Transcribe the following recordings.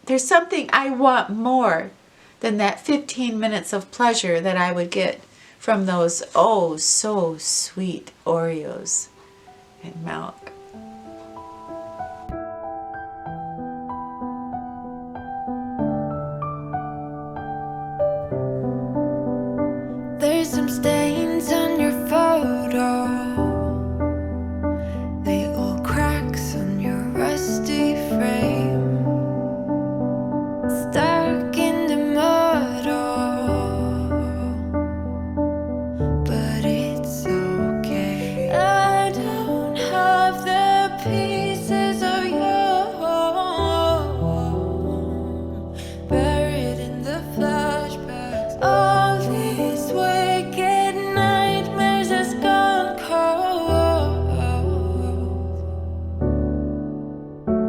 there's something I want more than that 15 minutes of pleasure that I would get from those oh so sweet Oreos and milk. There's some stains on your photo, little cracks on your rusty frame, stuck in the mud, but it's okay. I don't have the pieces of you buried in the flashbacks. All these wicked nightmares has gone cold.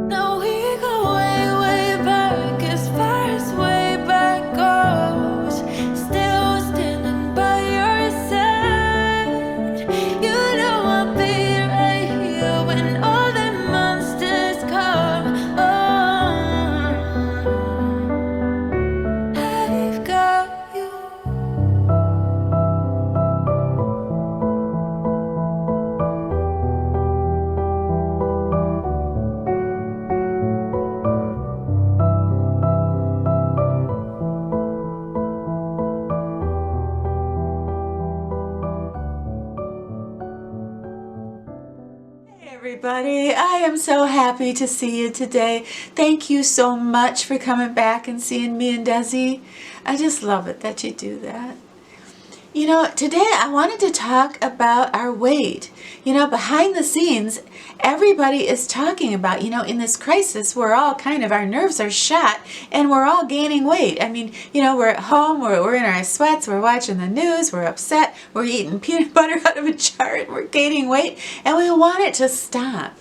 Now we go way, way back, as far as way back goes. Still standing by your side. You know I'll be right here when all the monsters come. I've got you. Hey everybody, I am so happy to see you today. Thank you so much for coming back and seeing me and Desi. I just love it that you do that. You know, today I wanted to talk about our weight. You know, behind the scenes, everybody is talking about, you know, in this crisis, we're all kind of, our nerves are shot and we're all gaining weight. I mean, you know, we're at home, we're in our sweats, we're watching the news, we're upset, we're eating peanut butter out of a jar, and we're gaining weight, and we want it to stop.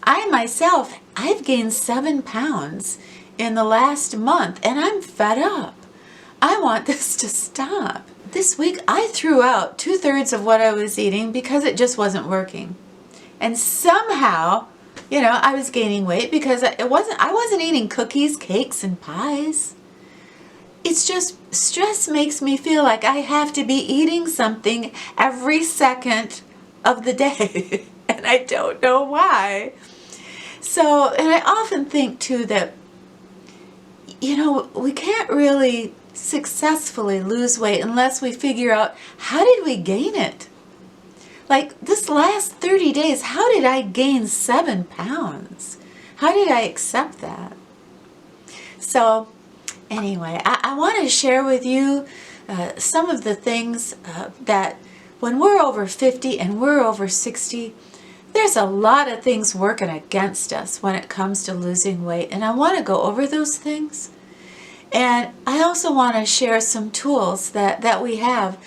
I myself, I've gained 7 pounds in the last month, and I'm fed up. I want this to stop. This week I threw out 2/3 of what I was eating because it just wasn't working. And somehow, you know, I was gaining weight because I wasn't eating cookies, cakes, and pies. It's just stress makes me feel like I have to be eating something every second of the day. And I don't know why. So, and I often think too that, you know, we can't really successfully lose weight unless we figure out how did we gain it. Like this last 30 days, how did I gain 7 pounds? How did I accept that? So anyway, I want to share with you some of the things that when we're over 50 and we're over 60, there's a lot of things working against us when it comes to losing weight. And I want to go over those things. And I also want to share some tools that we have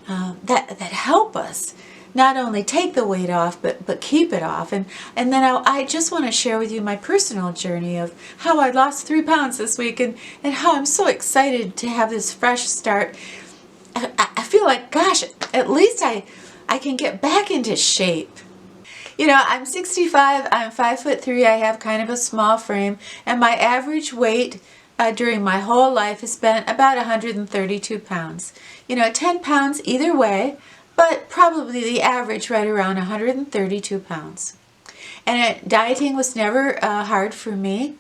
that help us not only take the weight off, but keep it off. And then I just want to share with you my personal journey of how I lost 3 pounds this week and how I'm so excited to have this fresh start. I feel like, gosh, at least I can get back into shape. You know, I'm 65, I'm 5'3", I have kind of a small frame, and my average weight during my whole life has been about 132 pounds. You know, 10 pounds either way, but probably the average right around 132 pounds. And dieting was never hard for me.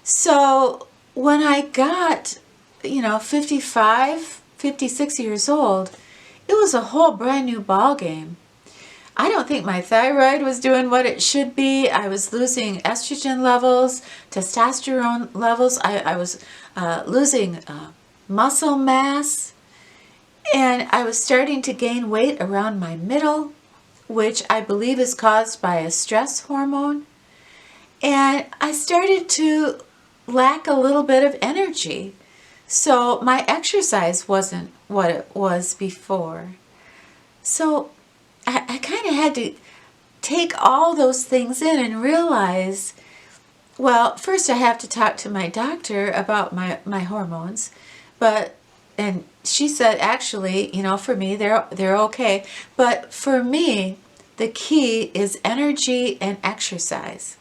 So when I got, you know, 55, 56 years old, it was a whole brand new ball game. I don't think my thyroid was doing what it should be. I was losing estrogen levels, testosterone levels. I was losing muscle mass. And I was starting to gain weight around my middle, which I believe is caused by a stress hormone. And I started to lack a little bit of energy. So my exercise wasn't what it was before. So I kind of had to take all those things in and realize, well, first I have to talk to my doctor about my hormones, and she said, actually, you know, for me, they're okay. But for me, the key is energy and exercise.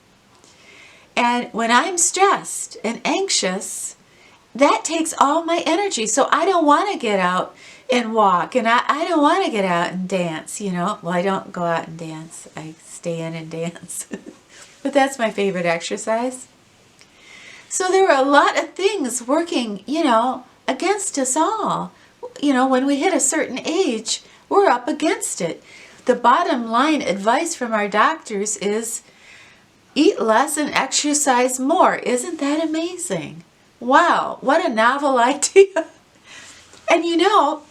And when I'm stressed and anxious, that takes all my energy. So I don't want to get out and walk, and I don't want to get out and dance, you know. Well, I don't go out and dance. I stay in and dance. But that's my favorite exercise. So there were a lot of things working, you know, against us all. You know, when we hit a certain age, we're up against it. The bottom line advice from our doctors is eat less and exercise more. Isn't that amazing? Wow, what a novel idea. And you know,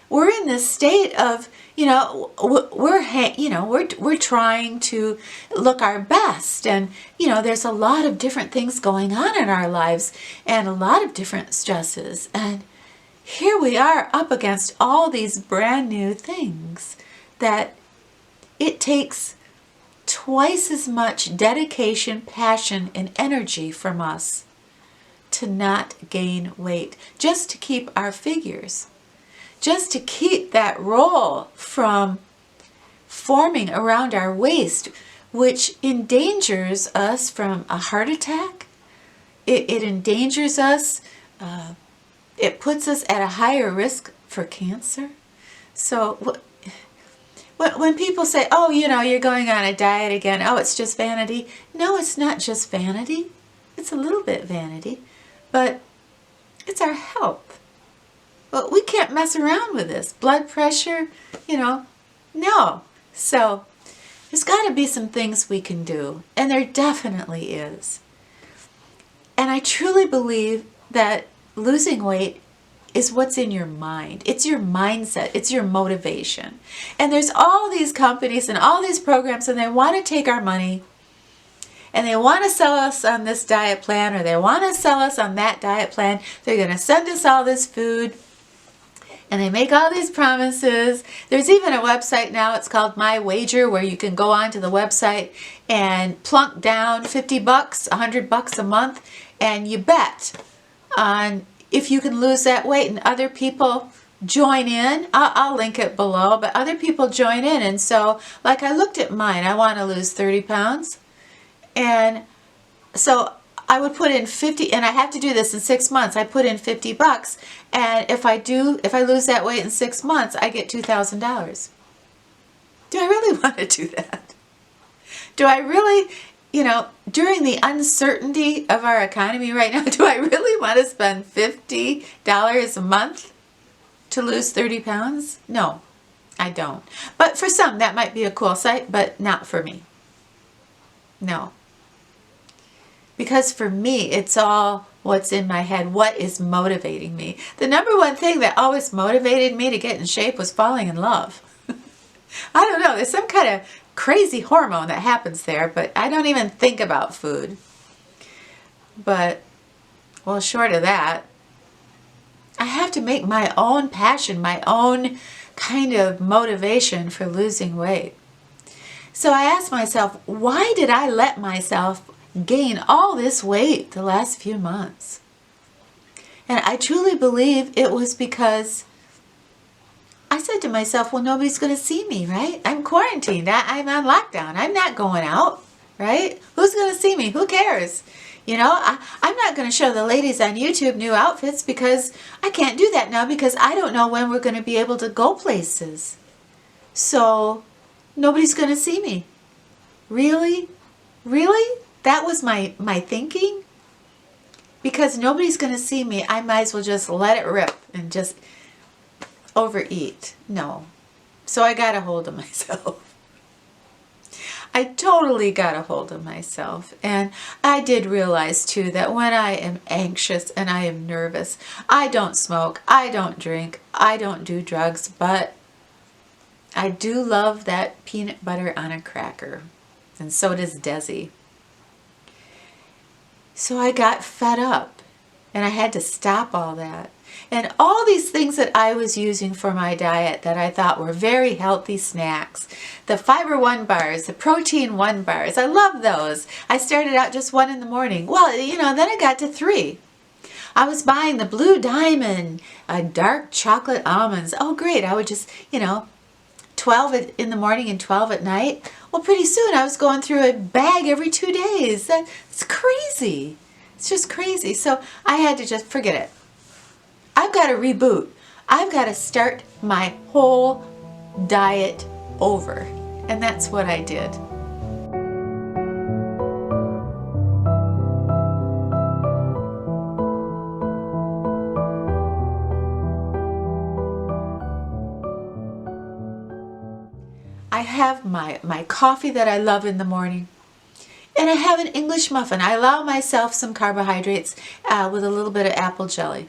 we're in this state of, you know, we're trying to look our best, and you know, there's a lot of different things going on in our lives and a lot of different stresses, and here we are up against all these brand new things that it takes twice as much dedication, passion, and energy from us to not gain weight, just to keep our figures, just to keep that roll from forming around our waist, which endangers us from a heart attack. It endangers us. It puts us at a higher risk for cancer. So when people say, oh, you know, you're going on a diet again, oh, it's just vanity. No, it's not just vanity. It's a little bit vanity, but it's our health. Well, we can't mess around with this. Blood pressure, you know, no. So there's got to be some things we can do, and there definitely is. And I truly believe that losing weight is what's in your mind. It's your mindset. It's your motivation. And there's all these companies and all these programs, and they want to take our money, and they want to sell us on this diet plan, or they want to sell us on that diet plan. They're going to send us all this food, and they make all these promises. There's even a website now, it's called My Wager, where you can go onto the website and plunk down $50, $100 a month, and you bet on if you can lose that weight, and other people join in. I'll link it below, but other people join in. And so, like, I looked at mine. I want to lose 30 pounds. And so I would put in 50, and I have to do this in 6 months. I put in $50, and if I lose that weight in 6 months, I get $2,000. Do I really want to do that? Do I really, you know, during the uncertainty of our economy right now, do I really want to spend $50 a month to lose 30 pounds? No, I don't. But for some, that might be a cool site, but not for me. No. Because for me, it's all what's in my head, what is motivating me. The number one thing that always motivated me to get in shape was falling in love. I don't know, there's some kind of crazy hormone that happens there, but I don't even think about food. But, well, short of that, I have to make my own passion, my own kind of motivation for losing weight. So I asked myself, why did I let myself gain all this weight the last few months? And I truly believe it was because I said to myself, well, nobody's going to see me, right? I'm quarantined. I'm on lockdown. I'm not going out, right? Who's going to see me? Who cares? You know, I'm not going to show the ladies on YouTube new outfits because I can't do that now because I don't know when we're going to be able to go places. So nobody's going to see me. Really? Really? That was my thinking? Because nobody's going to see me, I might as well just let it rip and just overeat. No. So I got a hold of myself. I totally got a hold of myself. And I did realize too that when I am anxious and I am nervous, I don't smoke, I don't drink, I don't do drugs, but I do love that peanut butter on a cracker. And so does Desi. So I got fed up and I had to stop all that. And all these things that I was using for my diet that I thought were very healthy snacks, the Fiber 1 bars, the Protein 1 bars, I love those. I started out just 1 in the morning. Well, you know, then I got to 3. I was buying the Blue Diamond, dark chocolate almonds. Oh, great. I would just, you know, 12 in the morning and 12 at night. Well, pretty soon I was going through a bag every 2 days. That's crazy. It's just crazy. So I had to just forget it. I've got to reboot. I've got to start my whole diet over. And that's what I did. I have my coffee that I love in the morning. And I have an English muffin. I allow myself some carbohydrates with a little bit of apple jelly.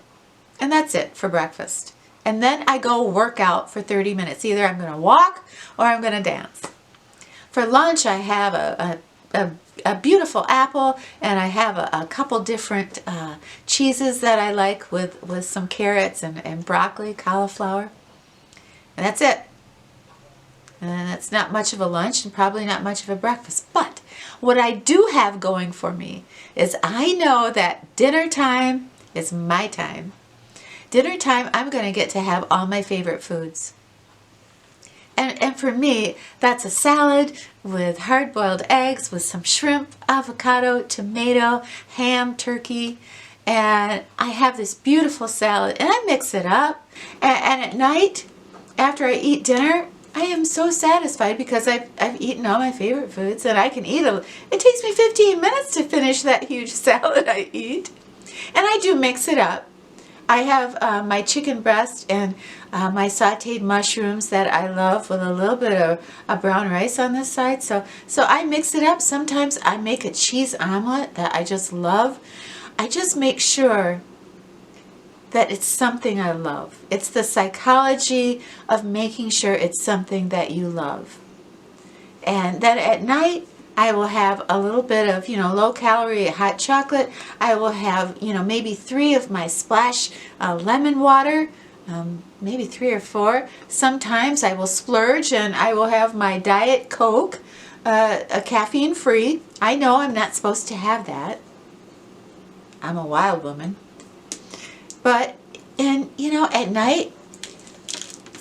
And that's it for breakfast. And then I go work out for 30 minutes. Either I'm going to walk or I'm going to dance. For lunch, I have a beautiful apple, and I have a couple different cheeses that I like with some carrots and broccoli, cauliflower. And that's it. And that's not much of a lunch and probably not much of a breakfast. But what I do have going for me is I know that dinner time is my time. Dinner time, I'm going to get to have all my favorite foods. And for me, that's a salad with hard-boiled eggs with some shrimp, avocado, tomato, ham, turkey. And I have this beautiful salad, and I mix it up. And at night, after I eat dinner, I am so satisfied because I've eaten all my favorite foods, and I can eat it takes me 15 minutes to finish that huge salad I eat. And I do mix it up. I have my chicken breast and my sauteed mushrooms that I love with a little bit of brown rice on this side. So I mix it up. Sometimes I make a cheese omelet that I just love. I just make sure that it's something I love. It's the psychology of making sure it's something that you love. And then at night, I will have a little bit of, low-calorie hot chocolate. I will have, maybe 3 of my splash lemon water, maybe 3 or 4. Sometimes I will splurge and I will have my Diet Coke, a caffeine-free. I know I'm not supposed to have that. I'm a wild woman. But, at night,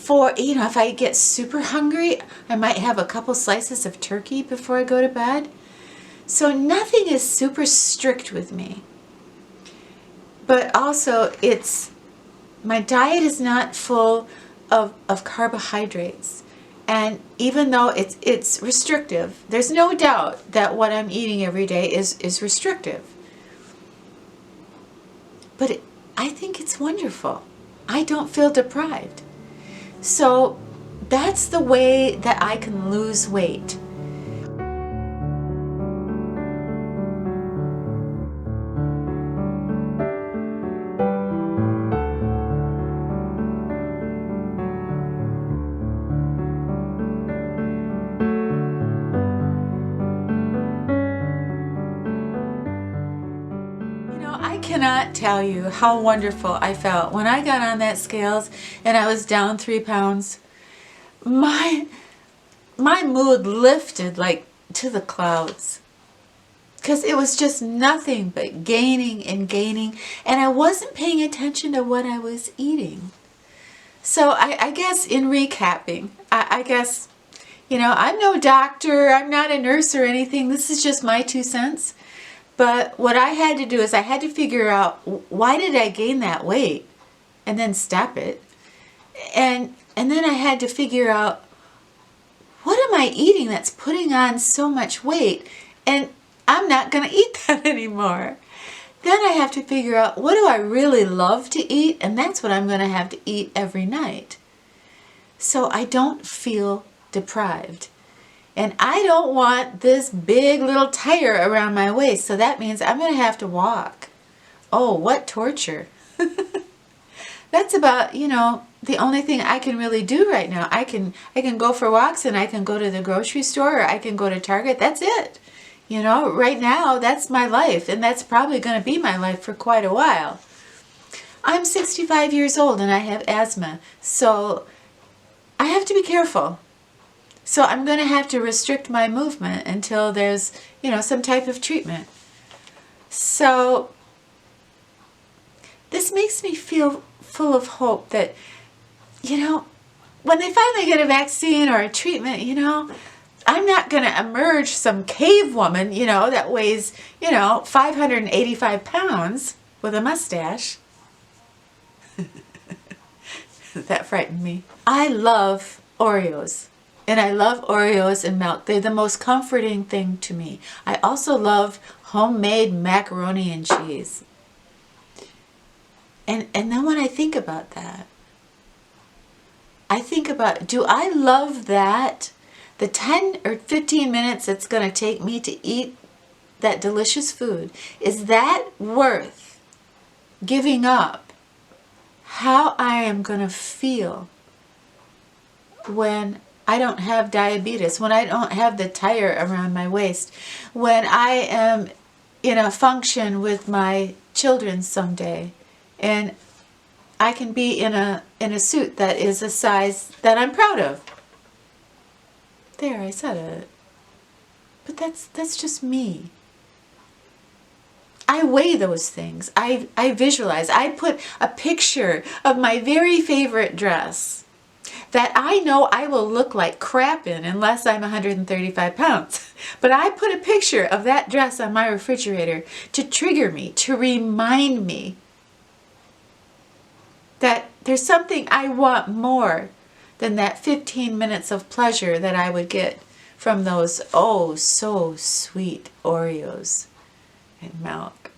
if I get super hungry, I might have a couple slices of turkey before I go to bed. So nothing is super strict with me. But also, my diet is not full of carbohydrates. And even though it's restrictive, there's no doubt that what I'm eating every day is restrictive. But I think it's wonderful. I don't feel deprived. So that's the way that I can lose weight. I cannot tell you how wonderful I felt when I got on that scales and I was down 3 pounds. My mood lifted like to the clouds, because it was just nothing but gaining and gaining, and I wasn't paying attention to what I was eating. So I guess in recapping, I guess, I'm no doctor, I'm not a nurse or anything. This is just my 2 cents. But what I had to do is I had to figure out, why did I gain that weight, and then stop it. And then I had to figure out, what am I eating that's putting on so much weight, and I'm not going to eat that anymore. Then I have to figure out, what do I really love to eat, and that's what I'm going to have to eat every night. So I don't feel deprived. And I don't want this big little tire around my waist, so that means I'm going to have to walk. Oh, what torture. That's about, the only thing I can really do right now. I can go for walks, and I can go to the grocery store, or I can go to Target. That's it. Right now, that's my life, and that's probably going to be my life for quite a while. I'm 65 years old, and I have asthma, so I have to be careful. So I'm going to have to restrict my movement until there's, some type of treatment. So this makes me feel full of hope that, when they finally get a vaccine or a treatment, you know, I'm not going to emerge some cave woman, you know, that weighs, you know, 585 pounds with a mustache. That frightened me. I love Oreos. And I love Oreos and milk. They're the most comforting thing to me. I also love homemade macaroni and cheese. And then when I think about that, I think about, do I love that? The 10 or 15 minutes it's going to take me to eat that delicious food, is that worth giving up how I am going to feel when I don't have diabetes, when I don't have the tire around my waist, when I am in a function with my children someday, and I can be in a suit that is a size that I'm proud of. There, I said it. But that's just me. I weigh those things. I visualize. I put a picture of my very favorite dress that I know I will look like crap in unless I'm 135 pounds. But I put a picture of that dress on my refrigerator to trigger me, to remind me that there's something I want more than that 15 minutes of pleasure that I would get from those oh so sweet Oreos and milk.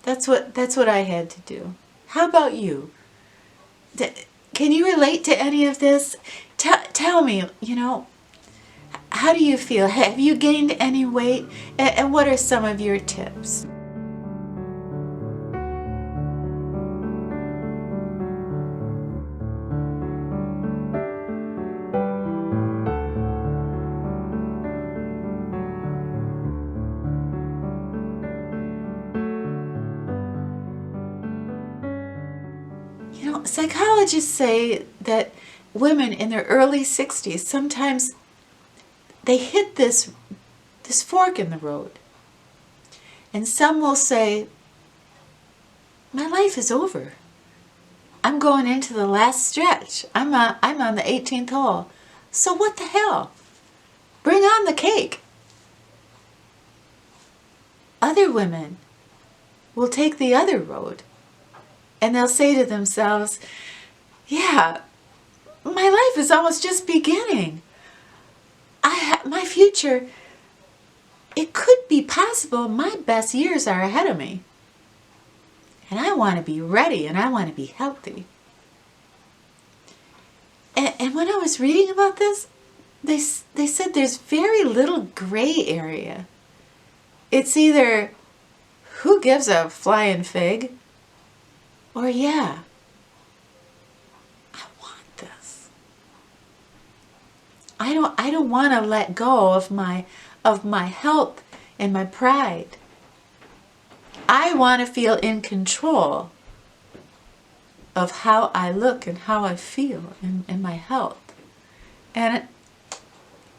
That's what I had to do. How about you? Can you relate to any of this? Tell me, you know, how do you feel? Have you gained any weight? And what are some of your tips? You know, psychologists say that women in their early 60s, sometimes they hit this fork in the road. And some will say, my life is over. I'm going into the last stretch. I'm on the 18th hole. So what the hell? Bring on the cake. Other women will take the other road. And they'll say to themselves, yeah, my life is almost just beginning. My future, it could be possible my best years are ahead of me. And I want to be ready and I want to be healthy. And when I was reading about this, they said there's very little gray area. It's either who gives a flying fig, or yeah, I want this. I don't want to let go of my health and my pride. I want to feel in control of how I look and how I feel in my health. And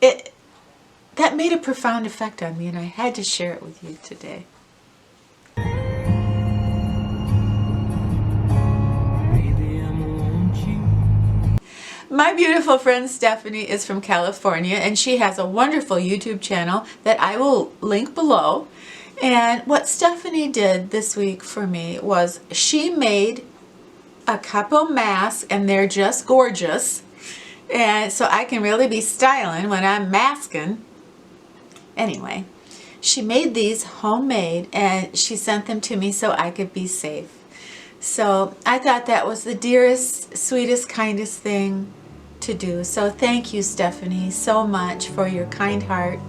that made a profound effect on me, and I had to share it with you today. My beautiful friend Stephanie is from California, and she has a wonderful YouTube channel that I will link below. And what Stephanie did this week for me was she made a couple masks, and they're just gorgeous. And so I can really be styling when I'm masking. Anyway, she made these homemade, and she sent them to me so I could be safe. So I thought that was the dearest, sweetest, kindest thing to do. So thank you, Stephanie, so much for your kind heart.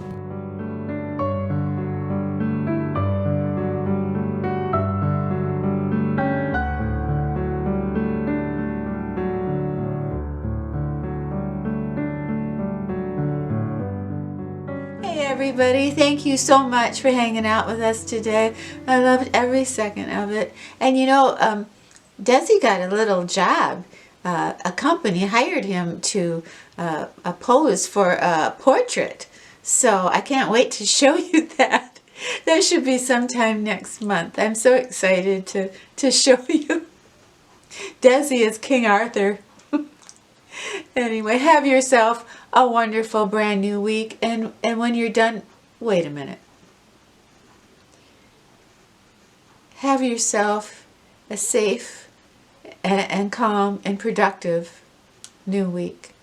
Hey everybody, thank you so much for hanging out with us today. I loved every second of it. And you know, Desi got a little job. A company hired him to pose for a portrait. So I can't wait to show you that. That should be sometime next month. I'm so excited to show you. Desi is King Arthur. Anyway, have yourself a wonderful brand new week. And when you're done, wait a minute. Have yourself a safe and calm and productive new week.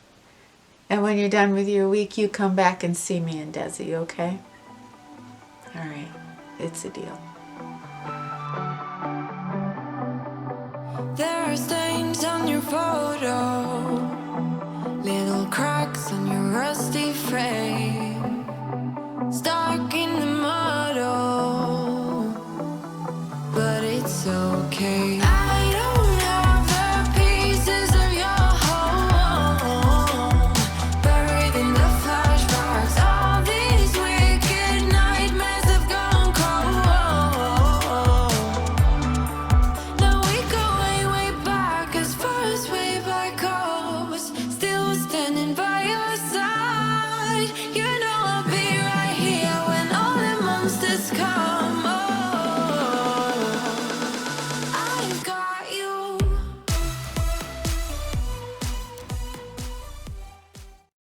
And when you're done with your week, you come back and see me and Desi, okay? All right, it's a deal. There are stains on your photo, little cracks on your rusty frame, stuck in the muddle, but it's okay.